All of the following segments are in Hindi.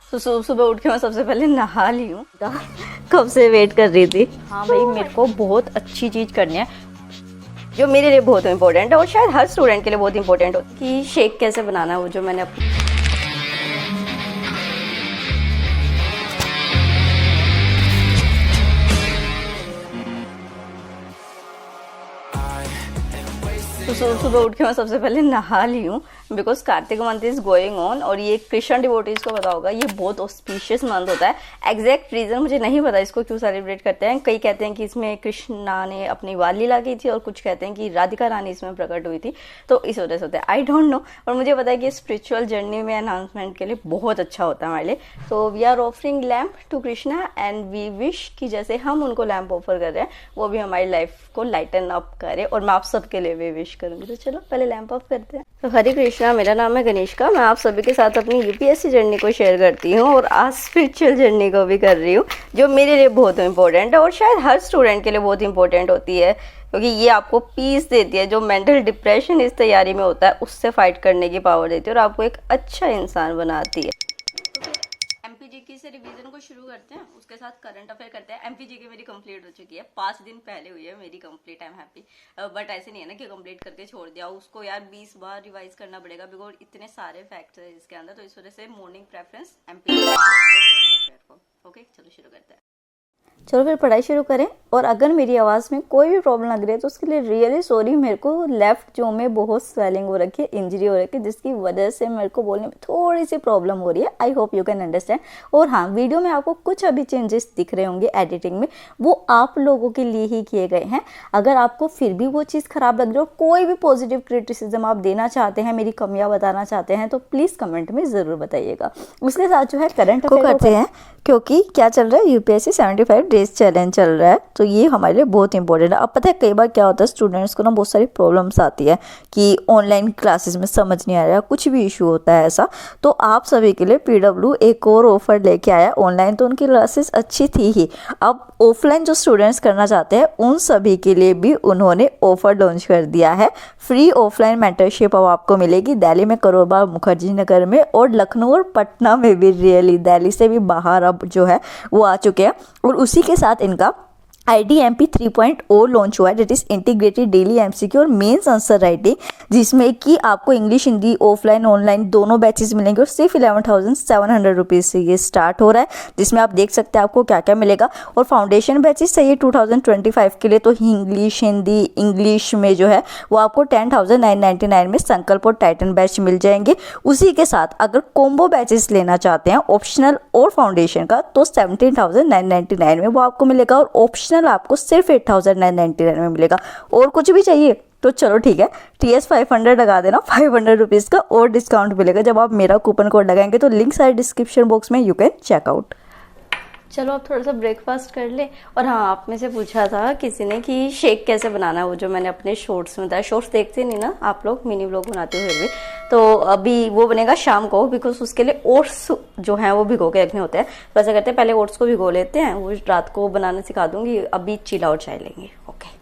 तो सुबह उठ के मैं सबसे पहले नहा ली हूँ। कब से वेट कर रही थी। हाँ भाई, मेरे को बहुत अच्छी चीज़ करनी है जो मेरे लिए बहुत इंपॉर्टेंट है और शायद हर स्टूडेंट के लिए बहुत इंपॉर्टेंट हो, कि शेक कैसे बनाना है, वो जो मैंने अपनी तो सुबह उठ के मैं सबसे पहले नहा ली हूँ, because Kartik month is going on और ये कृष्ण डिवोटीज को पता होगा, ये बहुत ऑस्पिशियस मंथ होता है। एग्जैक्ट रीजन मुझे नहीं पता इसको क्यों सेलिब्रेट करते हैं। कई कहते हैं कि इसमें कृष्णा ने अपनी बाल लीला की थी और कुछ कहते हैं कि राधिका रानी इसमें प्रकट हुई थी, तो इस वजह से होता है। आई डोंट नो, और मुझे पता है कि स्पिरिचुअल जर्नी में अनाउंसमेंट के लिए बहुत अच्छा होता है हमारे लिए। तो we are offering lamp to Krishna and we wish कि जैसे हम उनको लैम्प ऑफर कर रहे हैं वो भी हमारी लाइफ को लाइटन अप करे, और मैं आप सबके लिए भी विश करूंगी। तो चलो पहले लैम्प ऑफ करते हैं। तो हरे कृष्णा, मेरा नाम है गणेशिका। मैं आप सभी के साथ अपनी यूपीएससी जर्नी को शेयर करती हूँ और आज स्पिरिचुअल जर्नी को भी कर रही हूँ, जो मेरे लिए बहुत इंपॉर्टेंट है और शायद हर स्टूडेंट के लिए बहुत इंपॉर्टेंट होती है, क्योंकि ये आपको पीस देती है। जो मेंटल डिप्रेशन इस तैयारी में होता है उससे फाइट करने की पावर देती है और आपको एक अच्छा इंसान बनाती है। एमपीजीके से रिवीजन को शुरू करते हैं, उसके साथ करंट अफेयर करते हैं। एमपीजीके मेरी कंप्लीट हो चुकी है, 5 दिन पहले हुई है मेरी complete. I am happy, but ऐसे नहीं है ना कि कंप्लीट करके छोड़ दिया, उसको यार 20 बार रिवाइज करना पड़ेगा, बिकॉज इतने सारे फैक्ट्स है इसके अंदर। तो इस वजह से मॉर्निंग प्रेफरेंस एमपीजीके और करंट अफेयर को। ओके, चलो शुरू करते हैं। चलो फिर पढ़ाई शुरू करें। और अगर मेरी आवाज़ में कोई भी प्रॉब्लम लग रही है तो उसके लिए रियली सॉरी। मेरे को लेफ्ट जो में बहुत स्वेलिंग हो रखी है, इंजरी हो रखी है, जिसकी वजह से मेरे को बोलने में थोड़ी सी प्रॉब्लम हो रही है। I hope you can understand. और हाँ, वीडियो में आपको कुछ अभी चेंजेस दिख रहे होंगे एडिटिंग में, वो आप लोगों के लिए ही किए गए हैं। अगर आपको फिर भी वो चीज़ ख़राब लग रही है और कोई भी पॉजिटिव क्रिटिसिज्म आप देना चाहते हैं, मेरी कमियाँ बताना चाहते हैं, तो प्लीज़ कमेंट में ज़रूर बताइएगा। उसके साथ जो है करंट अफेयर को करते हैं, क्योंकि क्या चल रहा है, यूपीएससी 75 डेज चैलेंज चल रहा है, तो ये हमारे लिए बहुत इंपॉर्टेंट है। अब पता है कई बार क्या होता है, स्टूडेंट्स को ना बहुत सारी प्रॉब्लम्स आती है कि ऑनलाइन क्लासेस में समझ नहीं आ रहा, कुछ भी इशू होता है ऐसा, तो आप सभी के लिए पीडब्ल्यू एक और ऑफर लेके आया। ऑनलाइन तो उनकी क्लासेस अच्छी थी ही, अब ऑफलाइन जो स्टूडेंट्स करना चाहते हैं उन सभी के लिए भी उन्होंने ऑफर लॉन्च कर दिया है। फ्री ऑफलाइन मेंटरशिप अब आपको मिलेगी दिल्ली में करोल बाग मुखर्जी नगर में, और लखनऊ और पटना में भी। रियली दिल्ली से भी बाहर अब जो है वो आ चुके हैं। और उसी के साथ इनका IDMP 3.0 लॉन्च हुआ है, that is integrated daily MCQ और मेंस आंसर राइटिंग, जिसमें कि आपको इंग्लिश हिंदी ऑफलाइन ऑनलाइन दोनों बैचेस मिलेंगे। और सिर्फ 11,700 रुपीज़ से ये स्टार्ट हो रहा है, जिसमें आप देख सकते हैं आपको क्या क्या मिलेगा। और फाउंडेशन बैचेस चाहिए 2025 के लिए, तो इंग्लिश हिंदी इंग्लिश में जो है वो आपको 10,999 में संकल्प और टाइटन बैच मिल जाएंगे। उसी के साथ अगर कॉम्बो बैचेस लेना चाहते हैं ऑप्शनल और फाउंडेशन का, तो 17,999 में वो आपको मिलेगा, और ऑप्शनल आपको सिर्फ 8,999 में मिलेगा। और कुछ भी चाहिए तो चलो ठीक है, TS 500 लगा देना, 500 रुपीज़ का और डिस्काउंट मिलेगा जब आप मेरा कूपन कोड लगाएंगे, तो लिंक सारे डिस्क्रिप्शन बॉक्स में, यू कैन चेकआउट। चलो अब थोड़ा सा ब्रेकफास्ट कर ले। और हाँ, आप में से पूछा था किसी ने कि शेक कैसे बनाना है, वो जो मैंने अपने शॉर्ट्स में बताया। शॉर्ट्स देखते नहीं ना आप लोग, मिनी व्लॉग बनाते हुए भी, तो अभी वो बनेगा शाम को, बिकॉज उसके लिए ओट्स जो हैं वो भिगो के रखने होते हैं। तो ऐसा करते हैं, पहले ओट्स को भिगो लेते हैं, वो रात को बनाना सिखा दूंगी। अभी चिल आउट चाय लेंगे। ओके,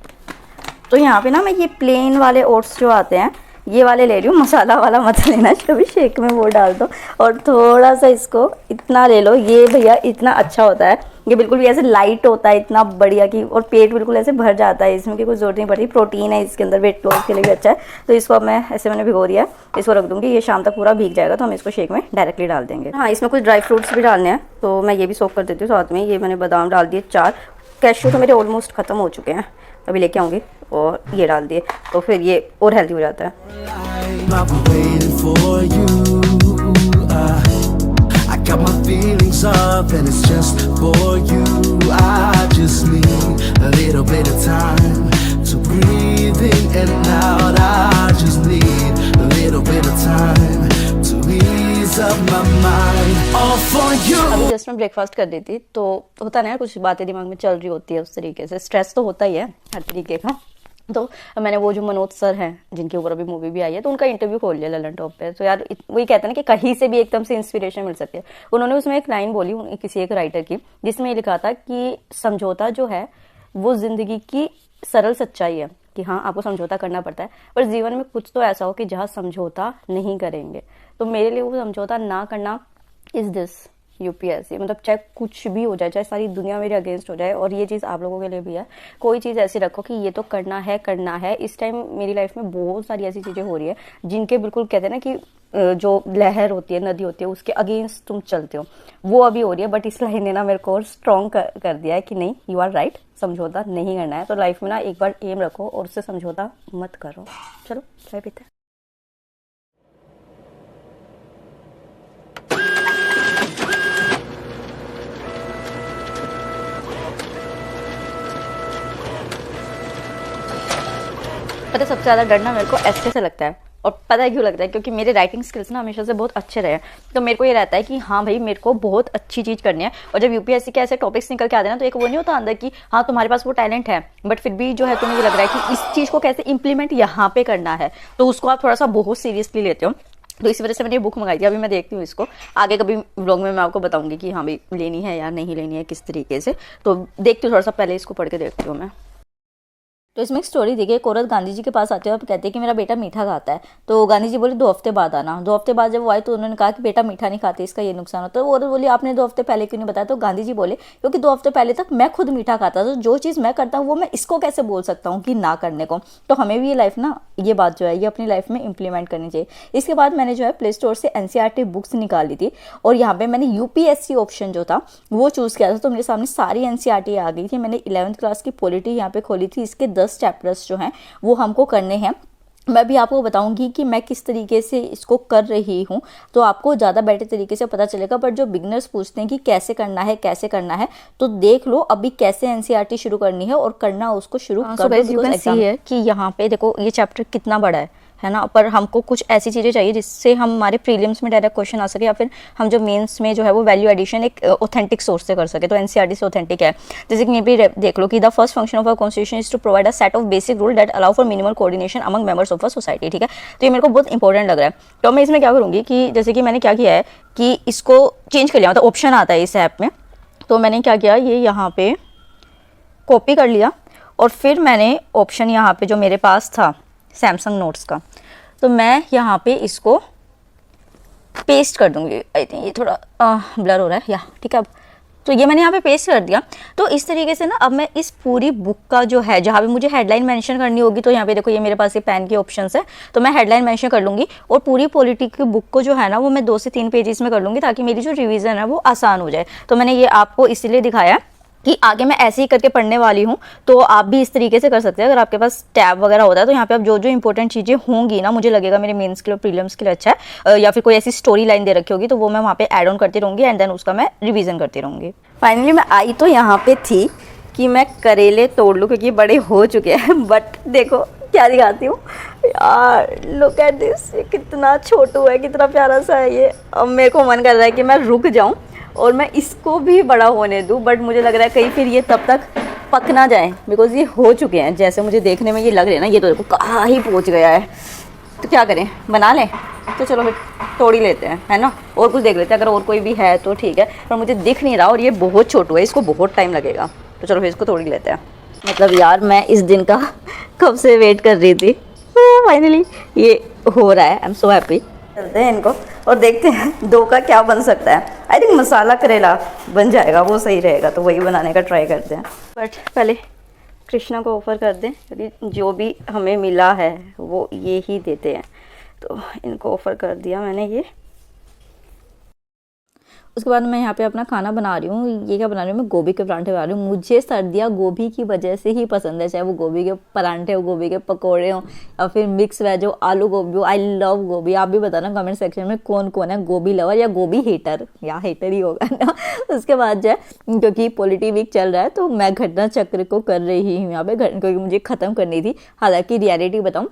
तो यहाँ पे ना मैं ये प्लेन वाले ओट्स जो आते हैं ये वाले ले रही हूँ, मसाला वाला मत लेना, जो भी शेक में वो डाल दो। और थोड़ा सा इसको इतना ले लो, ये भैया इतना अच्छा होता है, ये बिल्कुल भी ऐसे लाइट होता है, इतना बढ़िया कि, और पेट बिल्कुल ऐसे भर जाता है, इसमें की कोई जरूरत नहीं पड़ती। प्रोटीन है इसके अंदर, वेट लॉस के लिए भी अच्छा है। तो इसको अब मैं ऐसे मैंने भिगो दिया है, इसको रख दूंगी, ये शाम तक पूरा भीग जाएगा, तो हम इसको शेक में डायरेक्टली डाल देंगे। हाँ, इसमें कुछ ड्राई फ्रूट्स भी डालने हैं, तो मैं ये भी सोक कर देती हूँ साथ में। ये मैंने बादाम डाल दिए 4, कैश्यू तो मेरे ऑलमोस्ट खत्म हो चुके हैं, अभी लेके आऊँगी, और ये डाल दिए, तो फिर ये और हेल्दी हो जाता है। Got my feelings up and it's just for you. I just need a little bit of time to breathe in and out. I just need a little bit of time to ease up my mind. All for you. अभी जस्ट मैं ब्रेकफास्ट कर रही थी, तो होता ना, कुछ बातें दिमाग में चल रही होती है, उस तरीके से स्ट्रेस तो होता ही है हर तरीके का। तो मैंने वो जो मनोज सर हैं जिनके ऊपर अभी मूवी भी आई है, तो उनका इंटरव्यू खोल लिया ललन टॉप पे। तो यार वही कहते हैं ना कि कहीं से भी एकदम से इंस्पिरेशन मिल सकती है। उन्होंने उसमें एक लाइन बोली किसी एक राइटर की, जिसमें ये लिखा था कि समझौता जो है वो जिंदगी की सरल सच्चाई है, कि हाँ आपको समझौता करना पड़ता है, पर जीवन में कुछ तो ऐसा हो कि जहाँ समझौता नहीं करेंगे। तो मेरे लिए वो समझौता ना करना इज दिस, यूपीएससी, मतलब चाहे कुछ भी हो जाए, चाहे सारी दुनिया मेरे अगेंस्ट हो जाए, और ये चीज़ आप लोगों के लिए भी है, कोई चीज़ ऐसी रखो कि ये तो करना है। इस टाइम मेरी लाइफ में बहुत सारी ऐसी चीज़ें हो रही है जिनके बिल्कुल कहते हैं ना कि जो लहर होती है, नदी होती है, उसके अगेंस्ट तुम चलते हो, वो अभी हो रही है। बट इस लाइन ने ना मेरे को और स्ट्रॉन्ग कर दिया है कि नहीं, यू आर राइट, समझौता नहीं करना है। तो लाइफ में ना एक बार एम रखो और उससे समझौता मत करो। चलो चाय पीते हैं। पता है सबसे ज़्यादा डरना मेरे को ऐसे से लगता है, और पता है क्यों लगता है, क्योंकि मेरे राइटिंग स्किल्स ना हमेशा से बहुत अच्छे रहे हैं। तो मेरे को ये रहता है कि हाँ भाई मेरे को बहुत अच्छी चीज़ करनी है। और जब यूपीएससी के ऐसे टॉपिक्स निकल के आते हैं ना, तो एक वो नहीं होता अंदर कि हाँ तुम्हारे पास वो टैलेंट है, बट फिर भी जो है तुम्हें ये लग रहा है कि इस चीज़ को कैसे इंप्लीमेंट यहाँ पे करना है, तो उसको आप थोड़ा सा बहुत सीरियसली लेते हो। तो इस वजह से मैंने ये बुक मंगाई थी। अभी मैं देखती हूँ इसको, आगे कभी व्लॉग में मैं आपको बताऊंगी कि हाँ भाई लेनी है या नहीं लेनी है, किस तरीके से। तो देखती हूँ, थोड़ा सा पहले इसको पढ़ के देखती हूँ मैं। तो इसमें एक स्टोरी दी गई, एक औरत गांधी जी के पास आती है और कहती है कि मेरा बेटा मीठा खाता है। तो गांधी जी बोले 2 हफ्ते बाद आना। 2 हफ्ते बाद जब वो आए तो उन्होंने कहा कि बेटा मीठा नहीं खाते, इसका ये नुकसान होता है। तो वो औरत बोली आपने 2 हफ्ते पहले क्यों नहीं बताया? तो गांधी जी बोले क्योंकि 2 हफ्ते पहले तक मैं खुद मीठा खाता था, तो जो चीज़ मैं करता हूँ वो मैं इसको कैसे बोल सकता हूँ कि ना करने को। तो हमें भी ये लाइफ ना, ये बात जो है ये अपनी लाइफ में इंप्लीमेंट करनी चाहिए। इसके बाद मैंने जो है प्ले स्टोर से एनसीईआरटी बुक्स निकाली थी, और यहाँ पे मैंने यूपीएससी ऑप्शन जो था वो चूज़ किया था। तो मेरे सामने सारी एनसीईआरटी आ गई थी। मैंने 11th क्लास की पॉलिटी यहाँ पे खोली थी। इसके 10 चैप्टर्स जो हैं वो हमको करने हैं। मैं भी आपको बताऊंगी कि मैं किस तरीके से इसको कर रही हूँ, तो आपको ज़्यादा बेटर तरीके से पता चलेगा। बट जो बिगनर्स पूछते हैं कि कैसे करना है, तो देख लो अभी कैसे एनसीईआरटी शुरू करनी है और करना उसको शुरू कर दो। एग्जाम है कि यहाँ पे देखो ये चैप्टर कितना बड़ा है ना, पर हमको कुछ ऐसी चीज़ें चाहिए जिससे हम हमारे प्रीलिम्स में डायरेक्ट क्वेश्चन आ सके, या फिर हम जो मेंस में जो है वो वैल्यू एडिशन एक ऑथेंटिक सोर्स से कर सके। तो एनसीईआरटी से ऑथेंटिक है। जैसे कि ये भी देख लो कि the first function of a constitution is to provide a set of basic rule that allow for minimal coordination among members of a society. ठीक है, तो ये मेरे को बहुत इंपॉर्टेंट लग रहा है। तो मैं इसमें क्या करूँगी कि जैसे कि मैंने क्या किया है कि इसको चेंज कर लिया, मतलब ऑप्शन आता है इस ऐप में। तो मैंने क्या किया, ये यहाँ पे कॉपी कर लिया, और फिर मैंने ऑप्शन यहाँ पे जो मेरे पास था सैमसंग नोट्स का, तो मैं यहाँ पे इसको पेस्ट कर दूंगी। आई थिंक ये थोड़ा ब्लर हो रहा है या ठीक है। अब तो ये मैंने यहाँ पे पेस्ट कर दिया। तो इस तरीके से ना अब मैं इस पूरी बुक का जो है, जहाँ पे मुझे हेडलाइन मेंशन करनी होगी, तो यहाँ पे देखो ये मेरे पास ये पेन के ऑप्शंस है, तो मैं हेडलाइन मेंशन कर लूँगी। और पूरी पॉलिटी की बुक को जो है ना वो मैं 2 से 3 पेजेस में कर लूँगी, ताकि मेरी जो रिवीजन है वो आसान हो जाए। तो मैंने ये आपको इसीलिए दिखाया कि आगे मैं ऐसे ही करके पढ़ने वाली हूँ, तो आप भी इस तरीके से कर सकते हैं। अगर आपके पास टैब वगैरह होता है तो यहाँ पे आप जो जो इंपॉर्टेंट चीज़ें होंगी ना, मुझे लगेगा मेरे मेंस के लिए, प्रीलिम्स के लिए अच्छा है, या फिर कोई ऐसी स्टोरी लाइन दे रखी होगी, तो वो मैं वहाँ पे ऐड ऑन करती रहूँगी, एंड देन उसका मैं रिवीजन करती रहूँगी। फाइनली मैं आई तो यहाँ पे थी कि मैं करेले तोड़ लूँ, क्योंकि बड़े हो चुके हैं। बट देखो क्या दिखाती हूँ यार, लुक एट दिस, ये कितना छोटू है, कितना प्यारा सा है ये। अब मेरे को मन कर रहा है कि मैं रुक जाऊँ और मैं इसको भी बड़ा होने दूँ, बट मुझे लग रहा है कहीं फिर ये तब तक पक ना जाए, बिकॉज ये हो चुके हैं जैसे मुझे देखने में ये लग रहे हैं ना। ये तो देखो कहाँ ही पहुँच गया है, तो क्या करें, बना लें। तो चलो फिर तोड़ ही लेते हैं, है ना, और कुछ देख लेते हैं, अगर और कोई भी है तो ठीक है, पर मुझे दिख नहीं रहा और ये बहुत छोटू है, इसको बहुत टाइम लगेगा। तो चलो फिर इसको तोड़ ही लेते हैं। मतलब यार मैं इस दिन का कब से वेट कर रही थी, फाइनली ये हो रहा है। I am so happy. चलते हैं इनको और देखते हैं 2 का क्या बन सकता है। आई थिंक मसाला करेला बन जाएगा, वो सही रहेगा, तो वही बनाने का ट्राई करते हैं। बट पहले कृष्णा को ऑफ़र कर दें, क्योंकि जो भी हमें मिला है वो ये ही देते हैं। तो इनको ऑफ़र कर दिया मैंने ये। उसके बाद मैं यहाँ पे अपना खाना बना रही हूँ। ये क्या बना रही हूँ मैं, गोभी के परांठे बना रही हूँ। मुझे सर्दियाँ गोभी की वजह से ही पसंद है, चाहे वो गोभी के परांठे हो, गोभी के पकोड़े हो, या फिर मिक्स वेज हो, आलू गोभी हो। आई लव गोभी। आप भी बताना कमेंट सेक्शन में कौन कौन है गोभी लवर या गोभी हेटर, या हेटर ही होगा ना। उसके बाद जो है, क्योंकि पॉलिटी वीक चल रहा है, तो मैं घटना चक्र को कर रही हूँ यहाँ पे, क्योंकि मुझे ख़त्म करनी थी। हालांकि रियलिटी बताऊँ,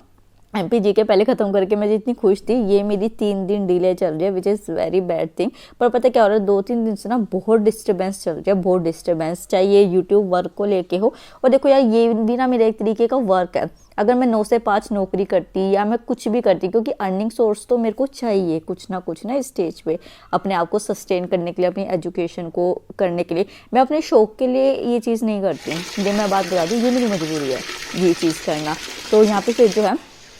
एमपी के पहले ख़त्म करके मैं जितनी खुश थी, ये मेरी 3 दिन डिले चल रही है, which is very bad thing. पर पता क्या हो रहा है, 2-3 दिन से ना बहुत डिस्टर्बेंस चल रही है, बहुत डिस्टर्बेंस, चाहे ये यूट्यूब वर्क को लेके हो। और देखो यार, ये भी ना मेरा एक तरीके का वर्क है। अगर मैं 9 से 5 नौकरी करती या मैं कुछ भी करती, क्योंकि अर्निंग सोर्स तो मेरे को चाहिए कुछ ना इस स्टेज पे, अपने आप को सस्टेन करने के लिए, अपनी एजुकेशन को करने के लिए। मैं अपने शौक के लिए ये चीज़ नहीं करती हूँ। ये मैं बात बता दूँ, ये मेरी मजबूरी है ये चीज़ करना। तो यहाँ पे फिर जो है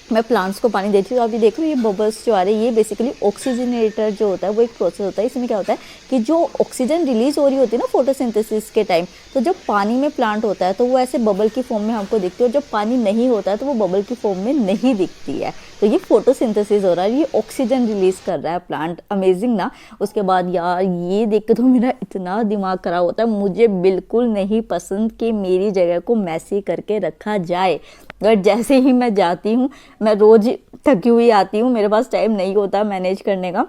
मैं प्लांट्स को पानी देती हूँ। तो आप ये देख रहे हो, ये बबल्स जो आ रहे हैं, ये बेसिकली ऑक्सीजनेटर जो होता है वो एक प्रोसेस होता है। इसमें क्या होता है कि जो ऑक्सीजन रिलीज हो रही होती है ना फोटोसिंथेसिस के टाइम, तो जब पानी में प्लांट होता है तो वो ऐसे बबल की फॉर्म में हमको दिखती है, और जब पानी नहीं होता है तो वो बबल की फॉर्म में नहीं दिखती है। तो ये फोटोसिंथेसिस हो रहा है, ये ऑक्सीजन रिलीज कर रहा है प्लांट। अमेजिंग ना। उसके बाद यार ये देख के तो मेरा इतना दिमाग खराब होता है। मुझे बिल्कुल नहीं पसंद कि मेरी जगह को मैसी करके रखा जाए। और जैसे ही मैं जाती हूँ, मैं रोज थकी हुई आती हूँ, मेरे पास टाइम नहीं होता मैनेज करने का,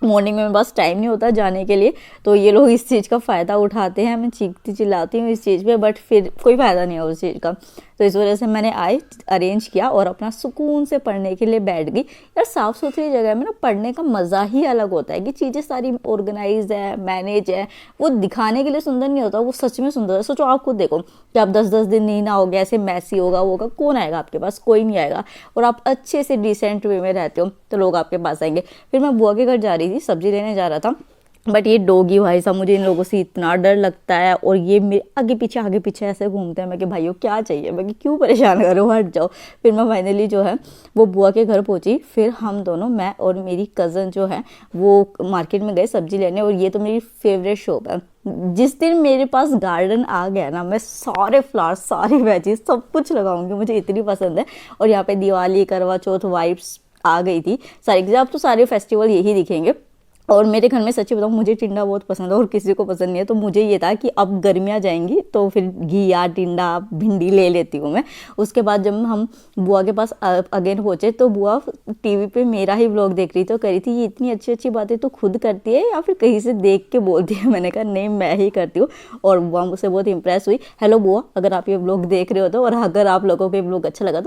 मॉर्निंग में मेरे पास टाइम नहीं होता जाने के लिए, तो ये लोग इस चीज़ का फ़ायदा उठाते हैं। मैं चीखती चिल्लाती हूँ इस चीज़ पे, बट फिर कोई फ़ायदा नहीं है उस चीज़ का। तो इस वजह से मैंने अरेंज किया और अपना सुकून से पढ़ने के लिए बैठ गई। यार साफ़ सुथरी जगह में ना पढ़ने का मज़ा ही अलग होता है कि चीज़ें सारी ऑर्गेनाइज है, मैनेज है। वो दिखाने के लिए सुंदर नहीं होता, वो सच में सुंदर है। सोचो आप खुद देखो कि आप 10-10 दिन नहीं नहाओगे, ऐसे मैसी होगा वो होगा, कौन आएगा आपके पास? कोई नहीं आएगा। और आप अच्छे से डिसेंट वे में रहते हो तो लोग आपके पास आएंगे। फिर मैं बुआ के घर जा रही थी, सब्जी लेने जा रहा था, बट ये डॉगी भाई साहब, मुझे इन लोगों से इतना डर लगता है। और ये मेरे आगे पीछे ऐसे घूमते हैं। मैं कि भाइयों क्या चाहिए, मैं कि क्यों परेशान करो, हट जाओ। फिर मैं फाइनली जो है वो बुआ के घर पहुंची। फिर हम दोनों, मैं और मेरी कज़न जो है वो मार्केट में गए सब्जी लेने। और ये तो मेरी फेवरेट शॉप है। जिस दिन मेरे पास गार्डन आ गया ना, मैं सारे फ्लावर्स, सारी वेजीज, सब कुछ लगाऊंगी, मुझे इतनी पसंद है। और यहाँ पे दिवाली, करवा चौथ वाइब्स आ गई थी सारी। अब तो सारे फेस्टिवल यही दिखेंगे। और मेरे घर में सच्ची बताऊँ, मुझे टिंडा बहुत पसंद है और किसी को पसंद नहीं है। तो मुझे ये था कि अब गर्मियाँ जाएंगी तो फिर घिया, टिंडा, भिंडी ले लेती हूँ मैं। उसके बाद जब हम बुआ के पास अगेन पहुँचे तो बुआ टीवी पे मेरा ही व्लॉग देख रही, तो कह रही थी ये इतनी अच्छी अच्छी बातें तो खुद करती है या फिर कहीं से देख के बोलती है? मैंने कहा नहीं, मैं ही करती हूँ। और बुआ मुझसे बहुत इंप्रेस हुई। हेलो बुआ, अगर आप ये व्लॉग देख रहे हो तो, और अगर आप लोगों को ये व्लॉग अच्छा लगा तो